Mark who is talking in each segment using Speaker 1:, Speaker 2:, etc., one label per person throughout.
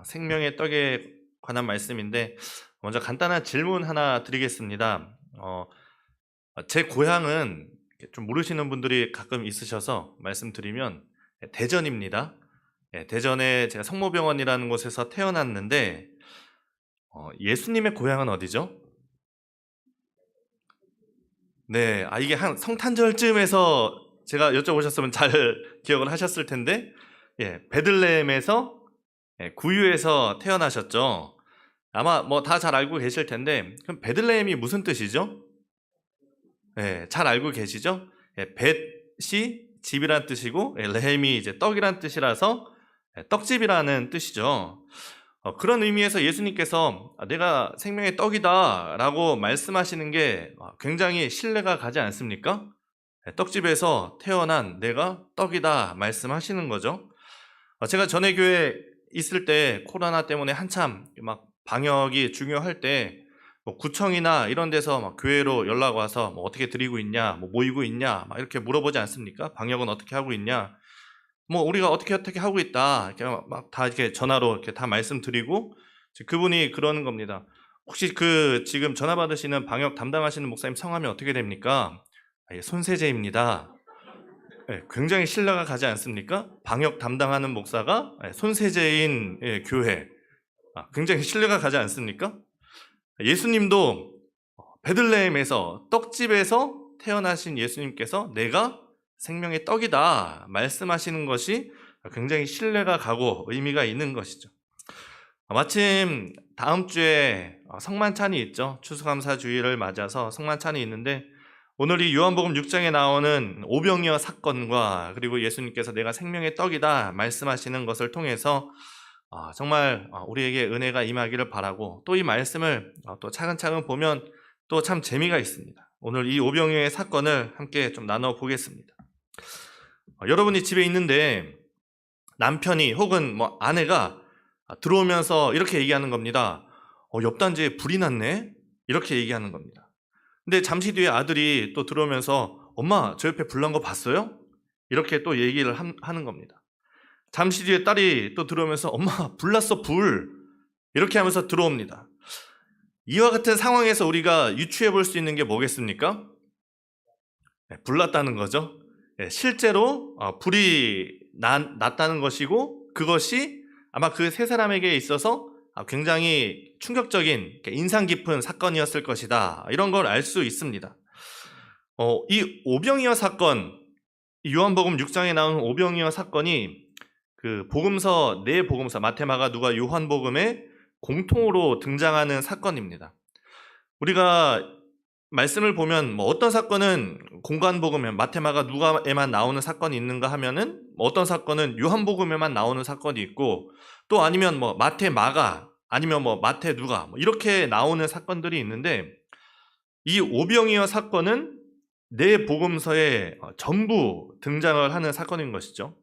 Speaker 1: 생명의 떡에 관한 말씀인데 먼저 간단한 질문 하나 드리겠습니다. 제 고향은 좀 모르시는 분들이 가끔 있으셔서 말씀드리면 대전입니다. 대전에 제가 성모병원이라는 곳에서 태어났는데 예수님의 고향은 어디죠? 네, 이게 한 성탄절쯤에서 제가 여쭤보셨으면 잘 기억을 하셨을 텐데, 베들레헴에서 구유에서 태어나셨죠. 아마 뭐 다 잘 알고 계실 텐데, 그럼 베들레헴이 무슨 뜻이죠? 네, 잘 알고 계시죠? 벳이 집이란 뜻이고, 레헴이 이제 떡이란 뜻이라서 떡집이라는 뜻이죠. 그런 의미에서 예수님께서 내가 생명의 떡이다 라고 말씀하시는 게 굉장히 신뢰가 가지 않습니까? 떡집에서 태어난 내가 떡이다 말씀하시는 거죠. 제가 전에 교회 있을 때 코로나 때문에 한참 막 방역이 중요할 때 구청이나 이런 데서 막 교회로 연락 와서 뭐 어떻게 드리고 있냐, 뭐 모이고 있냐, 막 이렇게 물어보지 않습니까? 방역은 어떻게 하고 있냐? 뭐 우리가 어떻게 하고 있다, 이렇게 막 다 이렇게 전화로 이렇게 다 말씀드리고 그분이 그러는 겁니다. 혹시 그 지금 전화 받으시는 방역 담당하시는 목사님 성함이 어떻게 됩니까? 손세재입니다. 굉장히 신뢰가 가지 않습니까? 방역 담당하는 목사가 손세재인 교회, 굉장히 신뢰가 가지 않습니까? 예수님도 베들레헴에서 떡집에서 태어나신 예수님께서 내가 생명의 떡이다 말씀하시는 것이 굉장히 신뢰가 가고 의미가 있는 것이죠. 마침 다음 주에 성만찬이 있죠. 추수감사주일을 맞아서 성만찬이 있는데 오늘 이 요한복음 6장에 나오는 오병이어 사건과 그리고 예수님께서 내가 생명의 떡이다 말씀하시는 것을 통해서 정말 우리에게 은혜가 임하기를 바라고, 또 이 말씀을 또 차근차근 보면 또 참 재미가 있습니다. 오늘 이 오병이어의 사건을 함께 좀 나눠보겠습니다. 여러분이 집에 있는데 남편이 혹은 뭐 아내가 들어오면서 이렇게 얘기하는 겁니다. 옆 단지에 불이 났네? 이렇게 얘기하는 겁니다. 근데 잠시 뒤에 아들이 또 들어오면서 엄마, 저 옆에 불 난 거 봤어요? 이렇게 또 얘기를 하는 겁니다. 잠시 뒤에 딸이 또 들어오면서 엄마, 불 났어, 불. 이렇게 하면서 들어옵니다. 이와 같은 상황에서 우리가 유추해 볼 수 있는 게 뭐겠습니까? 불 났다는 거죠. 실제로 불이 났다는 것이고, 그것이 아마 그 세 사람에게 있어서 굉장히 충격적인 인상 깊은 사건이었을 것이다, 이런 걸 알 수 있습니다. 이 오병이어 사건, 요한복음 6장에 나오는 오병이어 사건이 그 복음서, 네 복음서 마태, 마가, 누가, 요한복음에 공통으로 등장하는 사건입니다. 우리가 말씀을 보면 뭐 어떤 사건은 공관복음에 마태, 마가, 누가에만 나오는 사건이 있는가 하면은 어떤 사건은 요한복음에만 나오는 사건이 있고, 또 아니면 뭐 마태, 마가, 아니면 뭐 마태, 누가, 뭐 이렇게 나오는 사건들이 있는데, 이 오병이어 사건은 네 복음서에 전부 등장을 하는 사건인 것이죠.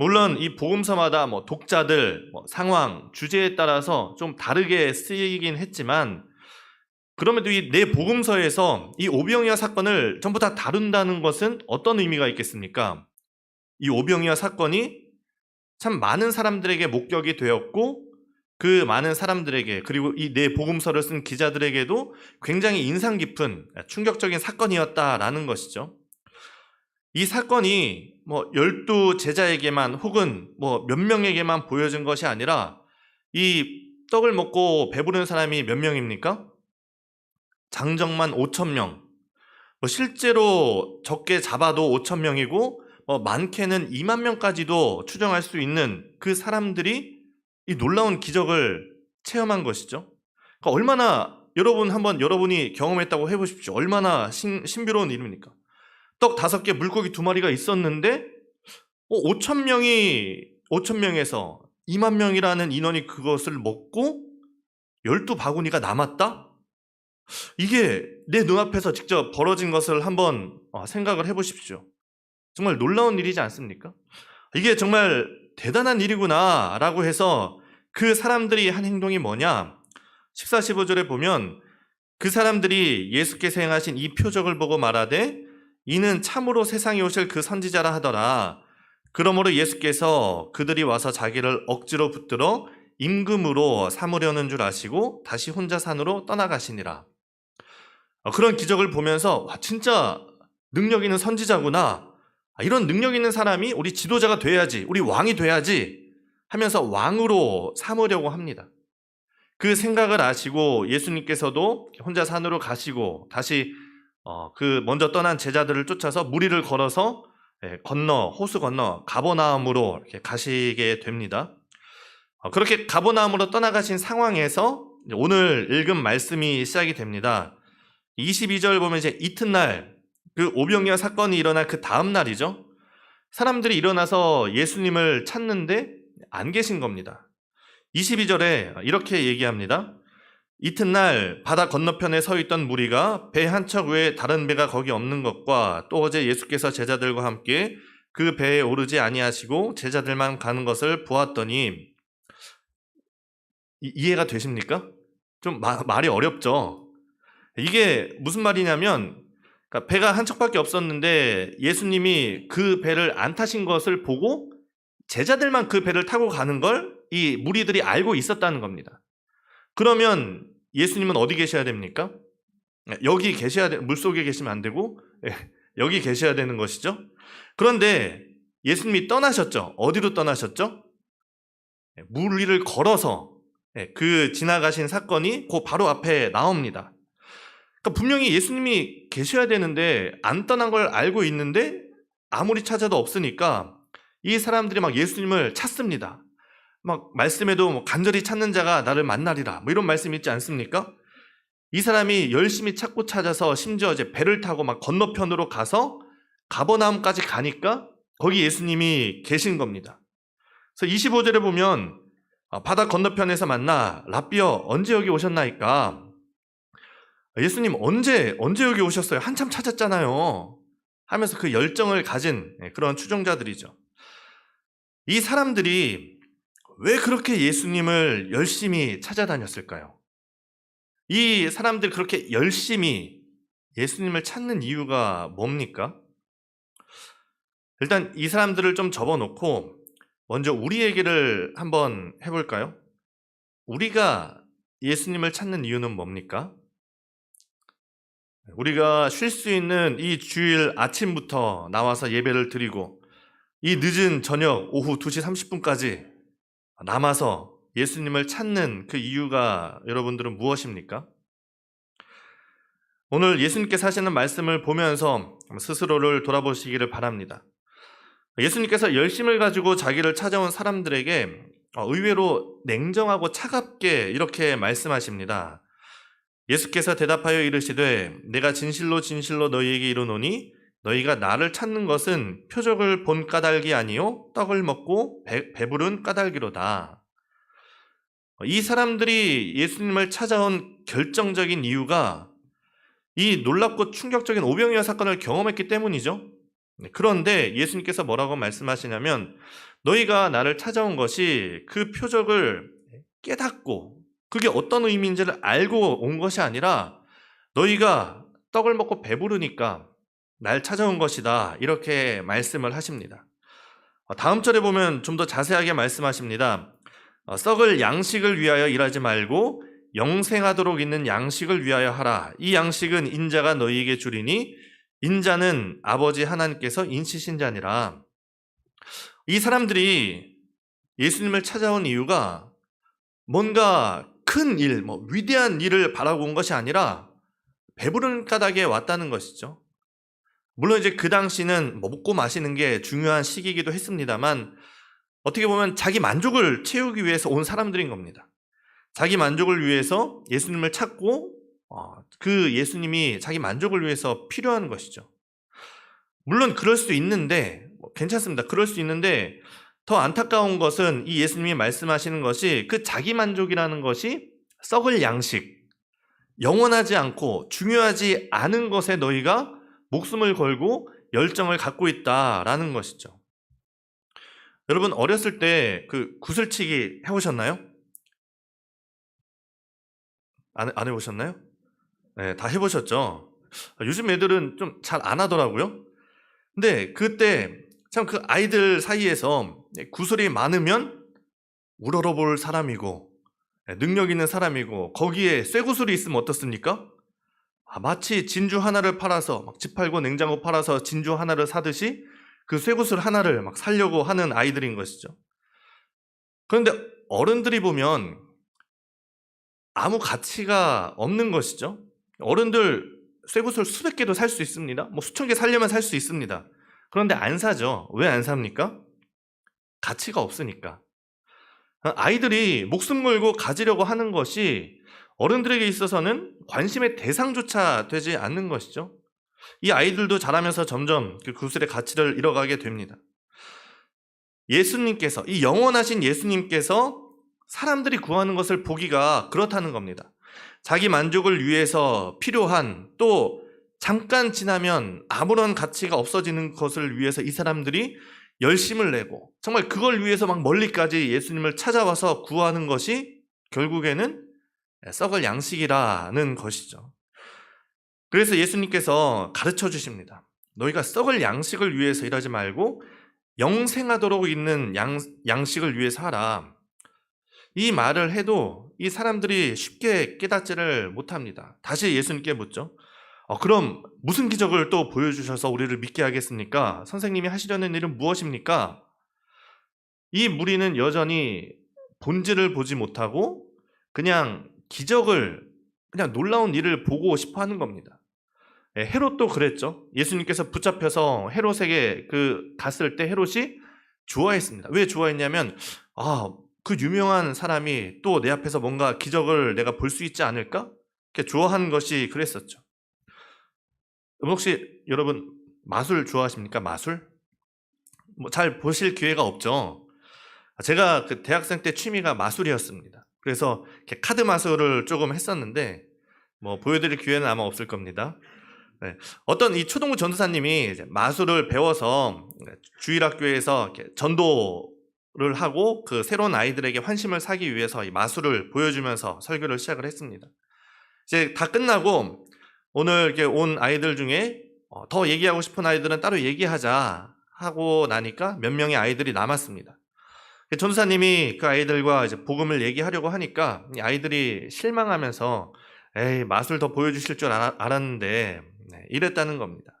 Speaker 1: 물론 이 복음서마다 뭐 독자들, 상황, 주제에 따라서 좀 다르게 쓰이긴 했지만, 그럼에도 이 네 복음서에서 이 오병이어 사건을 전부 다 다룬다는 것은 어떤 의미가 있겠습니까? 이 오병이어 사건이 참 많은 사람들에게 목격이 되었고, 그 많은 사람들에게, 그리고 이 네 복음서를 쓴 기자들에게도 굉장히 인상 깊은 충격적인 사건이었다라는 것이죠. 이 사건이 뭐 12제자에게만 혹은 뭐 몇 명에게만 보여진 것이 아니라, 이 떡을 먹고 배부른 사람이 몇 명입니까? 장정만 5,000명. 실제로 적게 잡아도 5,000명이고 많게는 2만 명까지도 추정할 수 있는 그 사람들이 이 놀라운 기적을 체험한 것이죠. 그러니까 얼마나, 여러분이 경험했다고 해보십시오. 얼마나 신비로운 일입니까? 떡 5개, 물고기 2마리가 있었는데 5,000명에서 2만 명이라는 인원이 그것을 먹고 12바구니가 남았다? 이게 내 눈앞에서 직접 벌어진 것을 한번 생각을 해보십시오. 정말 놀라운 일이지 않습니까? 이게 정말 대단한 일이구나 라고 해서 그 사람들이 한 행동이 뭐냐? 14, 15절에 보면 그 사람들이 예수께서 행하신 이 표적을 보고 말하되 이는 참으로 세상에 오실 그 선지자라 하더라. 그러므로 예수께서 그들이 와서 자기를 억지로 붙들어 임금으로 삼으려는 줄 아시고 다시 혼자 산으로 떠나가시니라. 그런 기적을 보면서 와, 진짜 능력 있는 선지자구나. 이런 능력 있는 사람이 우리 지도자가 돼야지, 우리 왕이 돼야지 하면서 왕으로 삼으려고 합니다. 그 생각을 아시고 예수님께서도 혼자 산으로 가시고 다시 그 먼저 떠난 제자들을 쫓아서 무리를 걸어서 호수 건너 가버나움으로 이렇게 가시게 됩니다. 그렇게 가버나움으로 떠나가신 상황에서 오늘 읽은 말씀이 시작이 됩니다. 22절 보면 이제 이튿날 그 오병이어 사건이 일어날 그 다음 날이죠. 사람들이 일어나서 예수님을 찾는데 안 계신 겁니다. 22절에 이렇게 얘기합니다. 이튿날 바다 건너편에 서 있던 무리가 배 한 척 외에 다른 배가 거기 없는 것과 또 어제 예수께서 제자들과 함께 그 배에 오르지 아니하시고 제자들만 가는 것을 보았더니, 이해가 되십니까? 좀 말이 어렵죠. 이게 무슨 말이냐면 그러니까 배가 한 척밖에 없었는데 예수님이 그 배를 안 타신 것을 보고 제자들만 그 배를 타고 가는 걸 이 무리들이 알고 있었다는 겁니다. 그러면 예수님은 어디 계셔야 됩니까? 여기 계셔야 물속에 계시면 안 되고 여기 계셔야 되는 것이죠. 그런데 예수님이 떠나셨죠. 어디로 떠나셨죠? 물 위를 걸어서 그 지나가신 사건이 그 바로 앞에 나옵니다. 그러니까 분명히 예수님이 계셔야 되는데 안 떠난 걸 알고 있는데 아무리 찾아도 없으니까 이 사람들이 막 예수님을 찾습니다. 막 말씀에도 간절히 찾는 자가 나를 만나리라 이런 말씀 있지 않습니까? 이 사람이 열심히 찾고 찾아서 심지어 이제 배를 타고 막 건너편으로 가서 가버나움까지 가니까 거기 예수님이 계신 겁니다. 그래서 25절에 보면 바다 건너편에서 만나 랍비여 언제 여기 오셨나이까? 예수님 언제 여기 오셨어요? 한참 찾았잖아요. 하면서 그 열정을 가진 그런 추종자들이죠. 이 사람들이 왜 그렇게 예수님을 열심히 찾아다녔을까요? 이 사람들 그렇게 열심히 예수님을 찾는 이유가 뭡니까? 일단 이 사람들을 좀 접어놓고 먼저 우리 얘기를 한번 해볼까요? 우리가 예수님을 찾는 이유는 뭡니까? 우리가 쉴 수 있는 이 주일 아침부터 나와서 예배를 드리고 이 늦은 저녁 오후 2시 30분까지 남아서 예수님을 찾는 그 이유가 여러분들은 무엇입니까? 오늘 예수님께서 하시는 말씀을 보면서 스스로를 돌아보시기를 바랍니다. 예수님께서 열심을 가지고 자기를 찾아온 사람들에게 의외로 냉정하고 차갑게 이렇게 말씀하십니다. 예수께서 대답하여 이르시되 내가 진실로 진실로 너희에게 이르노니 너희가 나를 찾는 것은 표적을 본 까닭이 아니요 떡을 먹고 배부른 까닭이로다. 이 사람들이 예수님을 찾아온 결정적인 이유가 이 놀랍고 충격적인 오병이어 사건을 경험했기 때문이죠. 그런데 예수님께서 뭐라고 말씀하시냐면 너희가 나를 찾아온 것이 그 표적을 깨닫고 그게 어떤 의미인지를 알고 온 것이 아니라 너희가 떡을 먹고 배부르니까 날 찾아온 것이다 이렇게 말씀을 하십니다. 다음 절에 보면 좀 더 자세하게 말씀하십니다. 썩을 양식을 위하여 일하지 말고 영생하도록 있는 양식을 위하여 하라. 이 양식은 인자가 너희에게 주리니 인자는 아버지 하나님께서 인치신 자니라. 이 사람들이 예수님을 찾아온 이유가 뭔가 큰 일, 위대한 일을 바라고 온 것이 아니라 배부른 까닭에 왔다는 것이죠. 물론 이제 그 당시는 먹고 마시는 게 중요한 시기이기도 했습니다만 어떻게 보면 자기 만족을 채우기 위해서 온 사람들인 겁니다. 자기 만족을 위해서 예수님을 찾고 그 예수님이 자기 만족을 위해서 필요한 것이죠. 물론 그럴 수 있는데 괜찮습니다. 그럴 수 있는데 더 안타까운 것은 이 예수님이 말씀하시는 것이 그 자기 만족이라는 것이 썩을 양식, 영원하지 않고 중요하지 않은 것에 너희가 목숨을 걸고 열정을 갖고 있다라는 것이죠. 여러분 어렸을 때 그 구슬치기 해보셨나요? 안 해보셨나요? 네, 다 해보셨죠? 요즘 애들은 좀 잘 안 하더라고요. 근데 그때 참 그 아이들 사이에서 구슬이 많으면 우러러볼 사람이고 능력 있는 사람이고 거기에 쇠구슬이 있으면 어떻습니까? 마치 진주 하나를 팔아서 막 집 팔고 냉장고 팔아서 진주 하나를 사듯이 그 쇠구슬 하나를 막 살려고 하는 아이들인 것이죠. 그런데 어른들이 보면 아무 가치가 없는 것이죠. 어른들 쇠구슬 수백 개도 살 수 있습니다. 뭐 수천 개 살려면 살 수 있습니다. 그런데 안 사죠. 왜 안 삽니까? 가치가 없으니까. 아이들이 목숨 걸고 가지려고 하는 것이 어른들에게 있어서는 관심의 대상조차 되지 않는 것이죠. 이 아이들도 자라면서 점점 그 구슬의 가치를 잃어가게 됩니다. 예수님께서, 이 영원하신 예수님께서 사람들이 구하는 것을 보기가 그렇다는 겁니다. 자기 만족을 위해서 필요한, 또 잠깐 지나면 아무런 가치가 없어지는 것을 위해서 이 사람들이 열심을 내고 정말 그걸 위해서 막 멀리까지 예수님을 찾아와서 구하는 것이 결국에는 썩을 양식이라는 것이죠. 그래서 예수님께서 가르쳐 주십니다. 너희가 썩을 양식을 위해서 일하지 말고 영생하도록 있는 양식을 위해서 하라. 이 말을 해도 이 사람들이 쉽게 깨닫지를 못합니다. 다시 예수님께 묻죠. 그럼 무슨 기적을 또 보여주셔서 우리를 믿게 하겠습니까? 선생님이 하시려는 일은 무엇입니까? 이 무리는 여전히 본질을 보지 못하고 그냥 기적을, 그냥 놀라운 일을 보고 싶어 하는 겁니다. 헤롯도 그랬죠. 예수님께서 붙잡혀서 헤롯에게 갔을 때 헤롯이 좋아했습니다. 왜 좋아했냐면 그 유명한 사람이 또 내 앞에서 뭔가 기적을 내가 볼 수 있지 않을까? 이렇게 좋아하는 것이 그랬었죠. 혹시 여러분 마술 좋아하십니까? 마술? 잘 보실 기회가 없죠. 제가 그 대학생 때 취미가 마술이었습니다. 그래서 이렇게 카드 마술을 조금 했었는데 보여드릴 기회는 아마 없을 겁니다. 네. 어떤 이 초등부 전도사님이 이제 마술을 배워서 주일학교에서 이렇게 전도를 하고 그 새로운 아이들에게 환심을 사기 위해서 이 마술을 보여주면서 설교를 시작을 했습니다. 이제 다 끝나고 오늘 이렇게 온 아이들 중에 더 얘기하고 싶은 아이들은 따로 얘기하자 하고 나니까 몇 명의 아이들이 남았습니다. 전도사님이 그 아이들과 이제 복음을 얘기하려고 하니까 이 아이들이 실망하면서 에이, 마술 더 보여주실 줄 알았는데 이랬다는 겁니다.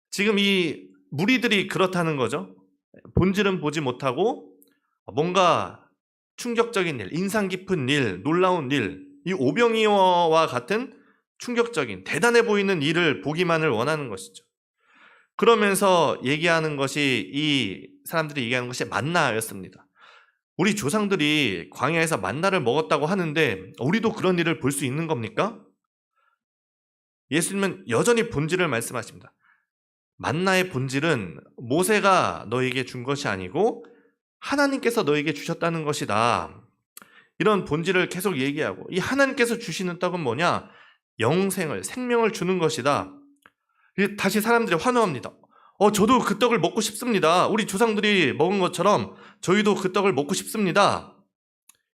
Speaker 1: 지금 이 무리들이 그렇다는 거죠. 본질은 보지 못하고 뭔가 충격적인 일, 인상 깊은 일, 놀라운 일, 이 오병이어와 같은 충격적인, 대단해 보이는 일을 보기만을 원하는 것이죠. 그러면서 얘기하는 것이, 이 사람들이 얘기하는 것이 만나였습니다. 우리 조상들이 광야에서 만나를 먹었다고 하는데 우리도 그런 일을 볼 수 있는 겁니까? 예수님은 여전히 본질을 말씀하십니다. 만나의 본질은 모세가 너에게 준 것이 아니고 하나님께서 너에게 주셨다는 것이다. 이런 본질을 계속 얘기하고, 이 하나님께서 주시는 떡은 뭐냐? 영생을, 생명을 주는 것이다. 다시 사람들이 환호합니다. 저도 그 떡을 먹고 싶습니다. 우리 조상들이 먹은 것처럼 저희도 그 떡을 먹고 싶습니다.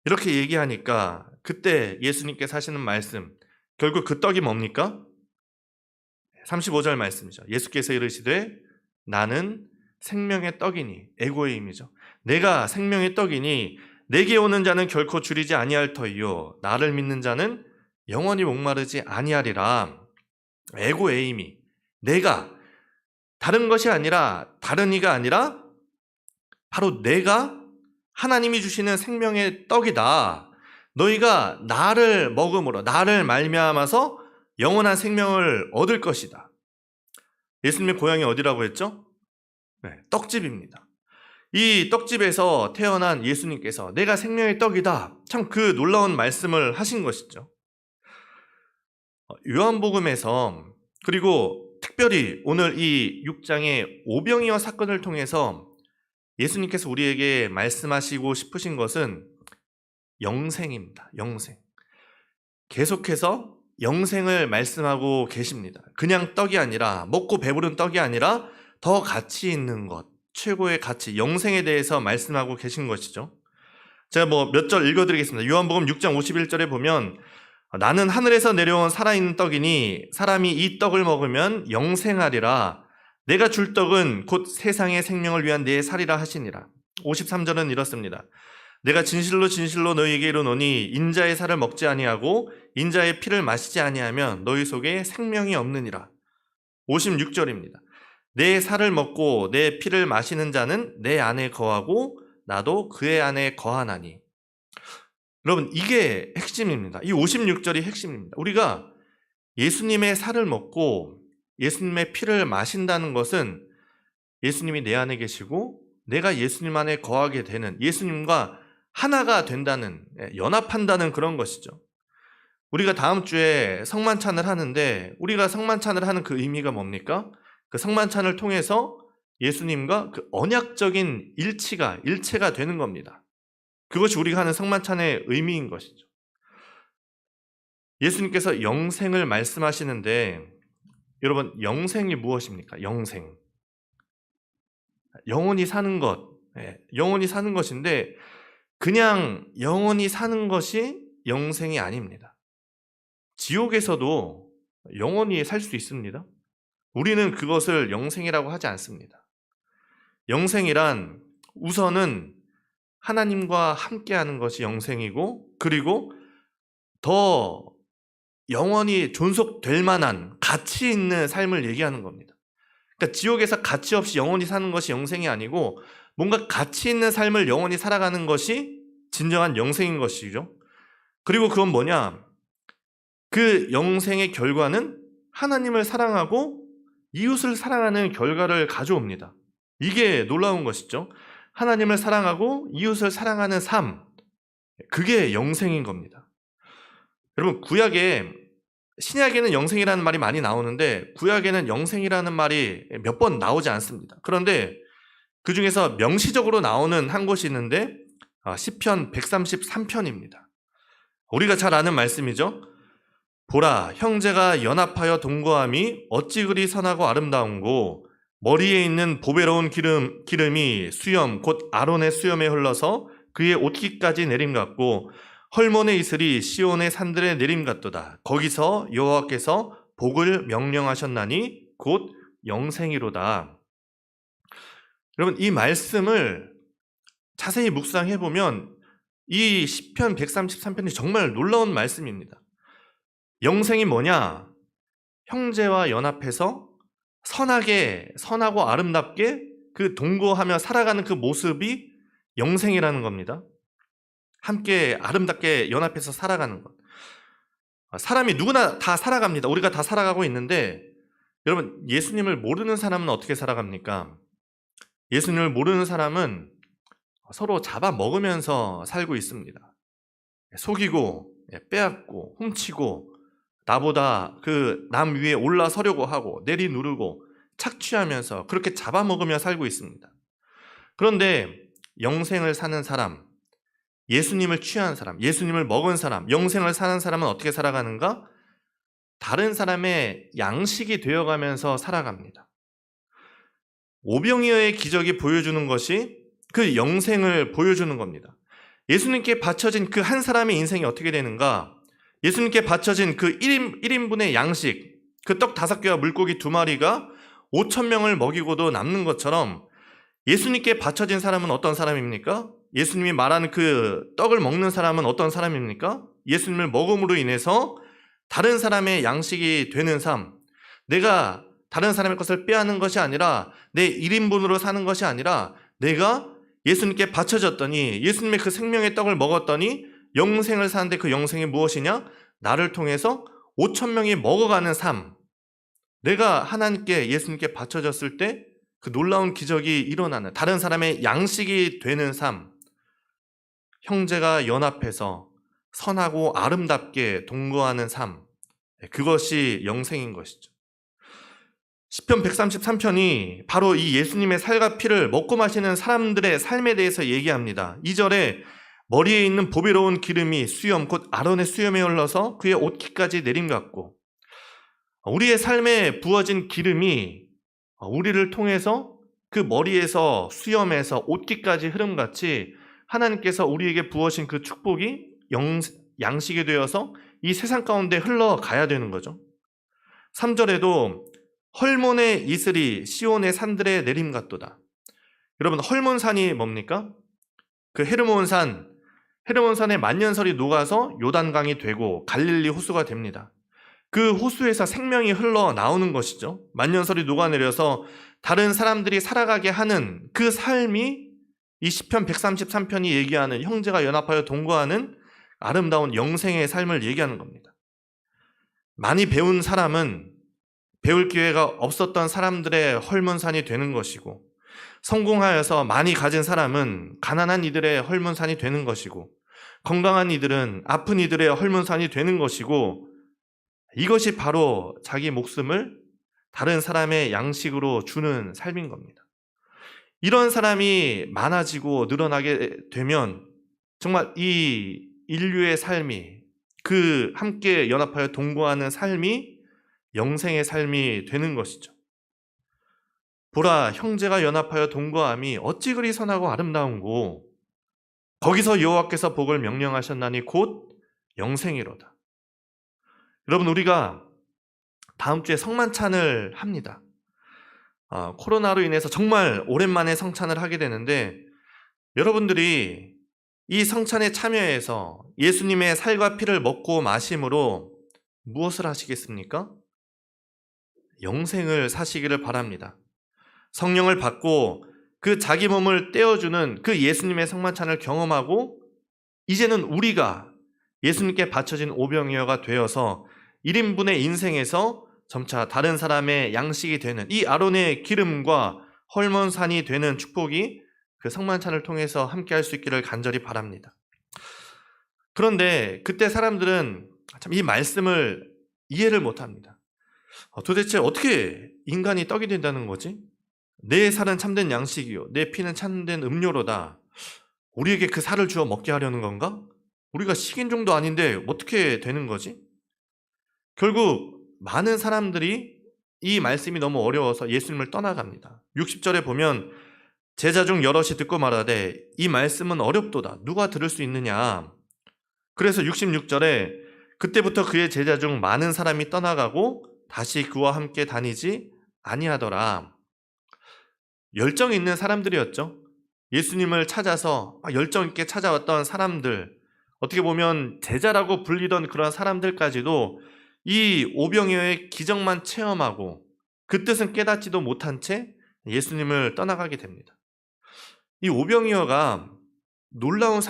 Speaker 1: 이렇게 얘기하니까 그때 예수님께서 하시는 말씀, 결국 그 떡이 뭡니까? 35절 말씀이죠. 예수께서 이르시되 나는 생명의 떡이니, 에고의 의미죠. 내가 생명의 떡이니 내게 오는 자는 결코 줄이지 아니할 터이요 나를 믿는 자는 영원히 목마르지 아니하리라. 에고의 의미, 내가, 다른 것이 아니라, 다른 이가 아니라 바로 내가 하나님이 주시는 생명의 떡이다. 너희가 나를 먹음으로, 나를 말미암아서 영원한 생명을 얻을 것이다. 예수님의 고향이 어디라고 했죠? 떡집입니다. 이 떡집에서 태어난 예수님께서 내가 생명의 떡이다. 참 그 놀라운 말씀을 하신 것이죠. 요한복음에서, 그리고 특별히 오늘 이 6장의 오병이어 사건을 통해서 예수님께서 우리에게 말씀하시고 싶으신 것은 영생입니다. 영생. 계속해서 영생을 말씀하고 계십니다. 그냥 떡이 아니라, 먹고 배부른 떡이 아니라 더 가치 있는 것, 최고의 가치, 영생에 대해서 말씀하고 계신 것이죠. 제가 몇 절 읽어드리겠습니다. 요한복음 6장 51절에 보면 나는 하늘에서 내려온 살아있는 떡이니 사람이 이 떡을 먹으면 영생하리라. 내가 줄 떡은 곧 세상의 생명을 위한 내 살이라 하시니라. 53절은 이렇습니다. 내가 진실로 진실로 너희에게 이르노니 인자의 살을 먹지 아니하고 인자의 피를 마시지 아니하면 너희 속에 생명이 없느니라. 56절입니다. 내 살을 먹고 내 피를 마시는 자는 내 안에 거하고 나도 그의 안에 거하나니. 여러분, 이게 핵심입니다. 이 56절이 핵심입니다. 우리가 예수님의 살을 먹고 예수님의 피를 마신다는 것은 예수님이 내 안에 계시고 내가 예수님 안에 거하게 되는, 예수님과 하나가 된다는, 연합한다는 그런 것이죠. 우리가 다음 주에 성만찬을 하는데 우리가 성만찬을 하는 그 의미가 뭡니까? 그 성만찬을 통해서 예수님과 그 언약적인 일체가 되는 겁니다. 그것이 우리가 하는 성만찬의 의미인 것이죠. 예수님께서 영생을 말씀하시는데 여러분, 영생이 무엇입니까? 영생. 영원히 사는 것. 영원히 사는 것인데 그냥 영원히 사는 것이 영생이 아닙니다. 지옥에서도 영원히 살 수 있습니다. 우리는 그것을 영생이라고 하지 않습니다. 영생이란 우선은 하나님과 함께하는 것이 영생이고, 그리고 더 영원히 존속될 만한 가치 있는 삶을 얘기하는 겁니다. 그러니까 지옥에서 가치 없이 영원히 사는 것이 영생이 아니고 뭔가 가치 있는 삶을 영원히 살아가는 것이 진정한 영생인 것이죠. 그리고 그건 뭐냐? 그 영생의 결과는 하나님을 사랑하고 이웃을 사랑하는 결과를 가져옵니다. 이게 놀라운 것이죠. 하나님을 사랑하고 이웃을 사랑하는 삶, 그게 영생인 겁니다. 여러분, 신약에는 영생이라는 말이 많이 나오는데 구약에는 영생이라는 말이 몇 번 나오지 않습니다. 그런데 그 중에서 명시적으로 나오는 한 곳이 있는데 시편 133편입니다. 우리가 잘 아는 말씀이죠. 보라, 형제가 연합하여 동거함이 어찌 그리 선하고 아름다운고 머리에 있는 보배로운 기름이 수염 곧 아론의 수염에 흘러서 그의 옷깃까지 내림 같고 헐몬의 이슬이 시온의 산들에 내림 같도다. 거기서 여호와께서 복을 명령하셨나니 곧 영생이로다. 여러분, 이 말씀을 자세히 묵상해 보면 이 시편 133편이 정말 놀라운 말씀입니다. 영생이 뭐냐? 형제와 연합해서 선하고 아름답게 그 동거하며 살아가는 그 모습이 영생이라는 겁니다. 함께 아름답게 연합해서 살아가는 것. 사람이 누구나 다 살아갑니다. 우리가 다 살아가고 있는데 여러분, 예수님을 모르는 사람은 어떻게 살아갑니까? 예수님을 모르는 사람은 서로 잡아먹으면서 살고 있습니다. 속이고 빼앗고 훔치고 나보다 그 남 위에 올라서려고 하고 내리누르고 착취하면서 그렇게 잡아먹으며 살고 있습니다. 그런데 영생을 사는 사람, 예수님을 취한 사람, 예수님을 먹은 사람, 영생을 사는 사람은 어떻게 살아가는가? 다른 사람의 양식이 되어가면서 살아갑니다. 오병이어의 기적이 보여주는 것이 그 영생을 보여주는 겁니다. 예수님께 바쳐진 그 한 사람의 인생이 어떻게 되는가? 예수님께 바쳐진 그 1인분의 양식, 그 떡 5개와 물고기 2마리가 5,000명을 먹이고도 남는 것처럼 예수님께 바쳐진 사람은 어떤 사람입니까? 예수님이 말하는 그 떡을 먹는 사람은 어떤 사람입니까? 예수님을 먹음으로 인해서 다른 사람의 양식이 되는 삶, 내가 다른 사람의 것을 빼앗는 것이 아니라 내 1인분으로 사는 것이 아니라 내가 예수님께 바쳐졌더니 예수님의 그 생명의 떡을 먹었더니 영생을 사는데 그 영생이 무엇이냐? 나를 통해서 5,000명이 먹어가는 삶. 내가 하나님께 예수님께 바쳐졌을 때 그 놀라운 기적이 일어나는, 다른 사람의 양식이 되는 삶. 형제가 연합해서 선하고 아름답게 동거하는 삶. 그것이 영생인 것이죠. 시편 133편이 바로 이 예수님의 살과 피를 먹고 마시는 사람들의 삶에 대해서 얘기합니다. 2절에 머리에 있는 보배로운 기름이 수염 곧 아론의 수염에 흘러서 그의 옷깃까지 내림 같고, 우리의 삶에 부어진 기름이 우리를 통해서 그 머리에서 수염에서 옷깃까지 흐름같이 하나님께서 우리에게 부어신 그 축복이 양식이 되어서 이 세상 가운데 흘러가야 되는 거죠. 3절에도 헐몬의 이슬이 시온의 산들에 내림 같도다. 여러분, 헐몬산이 뭡니까? 그 헤르몬산, 헤르몬산의 만년설이 녹아서 요단강이 되고 갈릴리 호수가 됩니다. 그 호수에서 생명이 흘러나오는 것이죠. 만년설이 녹아내려서 다른 사람들이 살아가게 하는 그 삶이 이 시편 133편이 얘기하는 형제가 연합하여 동거하는 아름다운 영생의 삶을 얘기하는 겁니다. 많이 배운 사람은 배울 기회가 없었던 사람들의 헐문산이 되는 것이고, 성공하여서 많이 가진 사람은 가난한 이들의 헐문산이 되는 것이고, 건강한 이들은 아픈 이들의 헐문산이 되는 것이고, 이것이 바로 자기 목숨을 다른 사람의 양식으로 주는 삶인 겁니다. 이런 사람이 많아지고 늘어나게 되면 정말 이 인류의 삶이, 그 함께 연합하여 동거하는 삶이 영생의 삶이 되는 것이죠. 보라, 형제가 연합하여 동거함이 어찌 그리 선하고 아름다운고, 거기서 여호와께서 복을 명령하셨나니 곧 영생이로다. 여러분, 우리가 다음 주에 성만찬을 합니다. 코로나로 인해서 정말 오랜만에 성찬을 하게 되는데, 여러분들이 이 성찬에 참여해서 예수님의 살과 피를 먹고 마심으로 무엇을 하시겠습니까? 영생을 사시기를 바랍니다. 성령을 받고 그 자기 몸을 떼어주는 그 예수님의 성만찬을 경험하고, 이제는 우리가 예수님께 바쳐진 오병이어가 되어서 1인분의 인생에서 점차 다른 사람의 양식이 되는 이 아론의 기름과 헐몬산이 되는 축복이 그 성만찬을 통해서 함께 할 수 있기를 간절히 바랍니다. 그런데 그때 사람들은 참 이 말씀을 이해를 못합니다. 도대체 어떻게 인간이 떡이 된다는 거지? 내 살은 참된 양식이요, 내 피는 참된 음료로다. 우리에게 그 살을 주어 먹게 하려는 건가? 우리가 식인종도 아닌데 어떻게 되는 거지? 결국 많은 사람들이 이 말씀이 너무 어려워서 예수님을 떠나갑니다. 60절에 보면 제자 중 여럿이 듣고 말하되 이 말씀은 어렵도다. 누가 들을 수 있느냐? 그래서 66절에 그때부터 그의 제자 중 많은 사람이 떠나가고 다시 그와 함께 다니지 아니하더라. 열정 있는 사람들이었죠. 예수님을 찾아서 열정 있게 찾아왔던 사람들, 어떻게 보면 제자라고 불리던 그런 사람들까지도 이 오병이어의 기적만 체험하고 그 뜻은 깨닫지도 못한 채 예수님을 떠나가게 됩니다. 이 오병이어가 놀라운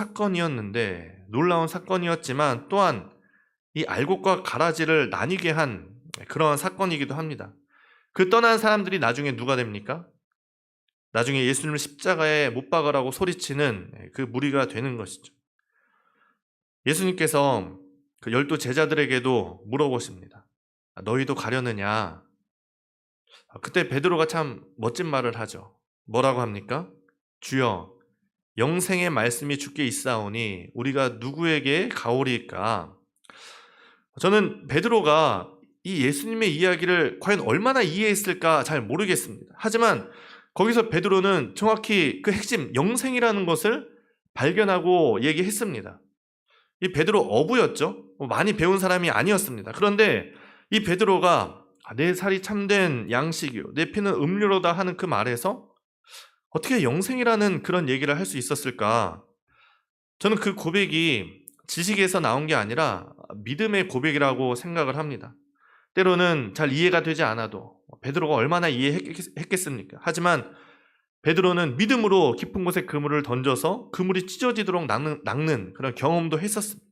Speaker 1: 사건이었지만 또한 이 알곡과 가라지를 나뉘게 한 그런 사건이기도 합니다. 그 떠난 사람들이 나중에 누가 됩니까? 나중에 예수님을 십자가에 못 박으라고 소리치는 그 무리가 되는 것이죠. 예수님께서 그 12 제자들에게도 물어보십니다. 너희도 가려느냐? 그때 베드로가 참 멋진 말을 하죠. 뭐라고 합니까? 주여, 영생의 말씀이 주께 있사오니 우리가 누구에게 가오리까? 저는 베드로가 이 예수님의 이야기를 과연 얼마나 이해했을까 잘 모르겠습니다. 하지만 거기서 베드로는 정확히 그 핵심 영생이라는 것을 발견하고 얘기했습니다. 이 베드로 어부였죠. 많이 배운 사람이 아니었습니다. 그런데 이 베드로가 내 살이 참된 양식이요, 내 피는 음료로다 하는 그 말에서 어떻게 영생이라는 그런 얘기를 할 수 있었을까? 저는 그 고백이 지식에서 나온 게 아니라 믿음의 고백이라고 생각을 합니다. 때로는 잘 이해가 되지 않아도 베드로가 얼마나 이해했겠습니까? 하지만 베드로는 믿음으로 깊은 곳에 그물을 던져서 그물이 찢어지도록 낚는 그런 경험도 했었습니다.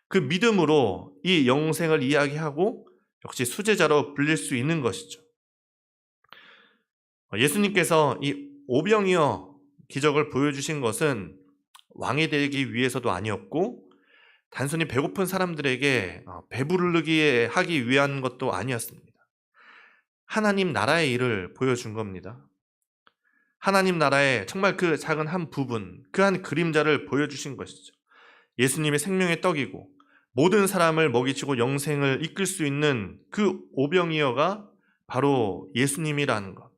Speaker 1: 그 믿음으로 이 영생을 이야기하고 역시 수제자로 불릴 수 있는 것이죠. 예수님께서 이 오병이어 기적을 보여주신 것은 왕이 되기 위해서도 아니었고, 단순히 배고픈 사람들에게 배부르게 하기 위한 것도 아니었습니다. 하나님 나라의 일을 보여준 겁니다. 하나님 나라의 정말 그 작은 한 부분, 그 한 그림자를 보여주신 것이죠. 예수님의 생명의 떡이고 모든 사람을 먹이치고 영생을 이끌 수 있는 그 오병이어가 바로 예수님이라는 것.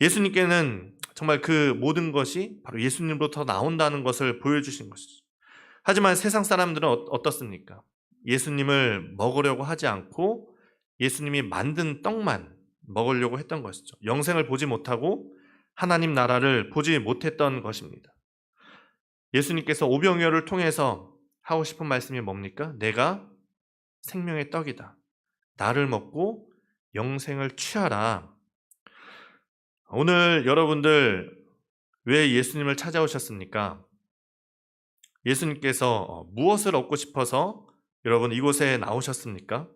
Speaker 1: 예수님께는 정말 그 모든 것이 바로 예수님으로부터 나온다는 것을 보여주신 것이죠. 하지만 세상 사람들은 어떻습니까? 예수님을 먹으려고 하지 않고 예수님이 만든 떡만 먹으려고 했던 것이죠. 영생을 보지 못하고 하나님 나라를 보지 못했던 것입니다. 예수님께서 오병이어를 통해서 하고 싶은 말씀이 뭡니까? 내가 생명의 떡이다. 나를 먹고 영생을 취하라. 오늘 여러분들 왜 예수님을 찾아오셨습니까? 예수님께서 무엇을 얻고 싶어서 여러분 이곳에 나오셨습니까?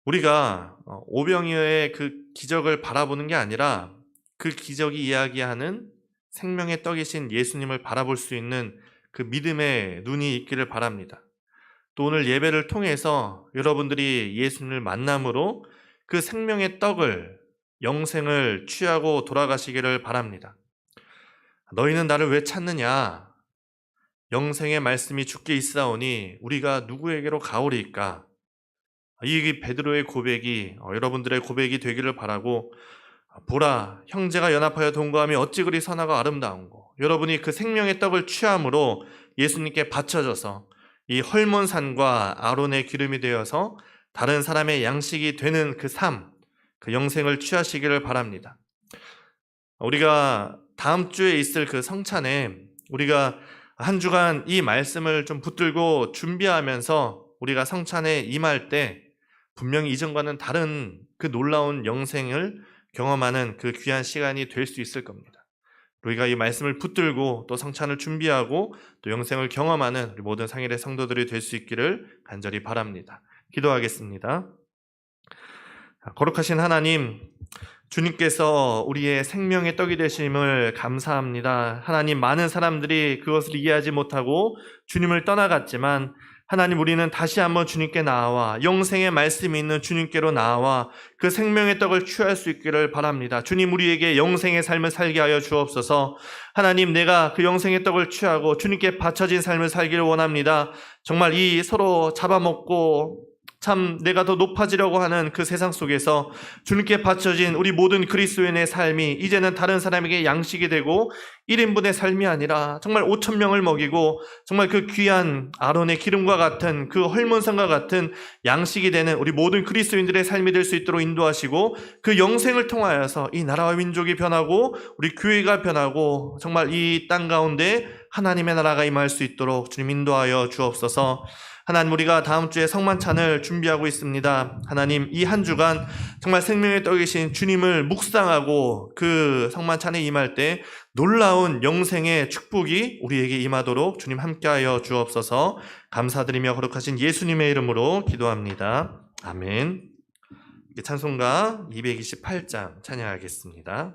Speaker 1: 우리가 오병이어의 그 기적을 바라보는 게 아니라 그 기적이 이야기하는 생명의 떡이신 예수님을 바라볼 수 있는 그 믿음의 눈이 있기를 바랍니다. 또 오늘 예배를 통해서 여러분들이 예수님을 만남으로 그 생명의 떡을, 영생을 취하고 돌아가시기를 바랍니다. 너희는 나를 왜 찾느냐? 영생의 말씀이 주께 있사오니 우리가 누구에게로 가오리이까? 이 베드로의 고백이 여러분들의 고백이 되기를 바라고, 보라, 형제가 연합하여 동거하며 어찌 그리 선하고 아름다운고. 여러분이 그 생명의 떡을 취함으로 예수님께 바쳐져서 이 헐몬산과 아론의 기름이 되어서 다른 사람의 양식이 되는 그 삶, 그 영생을 취하시기를 바랍니다. 우리가 다음 주에 있을 그 성찬에 우리가 한 주간 이 말씀을 좀 붙들고 준비하면서 우리가 성찬에 임할 때 분명히 이전과는 다른 그 놀라운 영생을 경험하는 그 귀한 시간이 될 수 있을 겁니다. 우리가 이 말씀을 붙들고 또 성찬을 준비하고 또 영생을 경험하는 우리 모든 상일의 성도들이 될 수 있기를 간절히 바랍니다. 기도하겠습니다. 거룩하신 하나님, 주님께서 우리의 생명의 떡이 되심을 감사합니다. 하나님, 많은 사람들이 그것을 이해하지 못하고 주님을 떠나갔지만 하나님, 우리는 다시 한번 주님께 나와 영생의 말씀이 있는 주님께로 나와 그 생명의 떡을 취할 수 있기를 바랍니다. 주님, 우리에게 영생의 삶을 살게 하여 주옵소서. 하나님, 내가 그 영생의 떡을 취하고 주님께 바쳐진 삶을 살기를 원합니다. 정말 이 서로 잡아먹고 참 내가 더 높아지려고 하는 그 세상 속에서 주님께 바쳐진 우리 모든 그리스도인의 삶이 이제는 다른 사람에게 양식이 되고 1인분의 삶이 아니라 정말 5,000명을 먹이고 정말 그 귀한 아론의 기름과 같은 그 헐몬산과 같은 양식이 되는 우리 모든 그리스도인들의 삶이 될 수 있도록 인도하시고 그 영생을 통하여서 이 나라와 민족이 변하고 우리 교회가 변하고 정말 이 땅 가운데 하나님의 나라가 임할 수 있도록 주님 인도하여 주옵소서. 하나님, 우리가 다음 주에 성만찬을 준비하고 있습니다. 하나님, 이 한 주간 정말 생명의 떡이신 주님을 묵상하고 그 성만찬에 임할 때 놀라운 영생의 축복이 우리에게 임하도록 주님 함께하여 주옵소서. 감사드리며 거룩하신 예수님의 이름으로 기도합니다. 아멘. 찬송가 228장 찬양하겠습니다.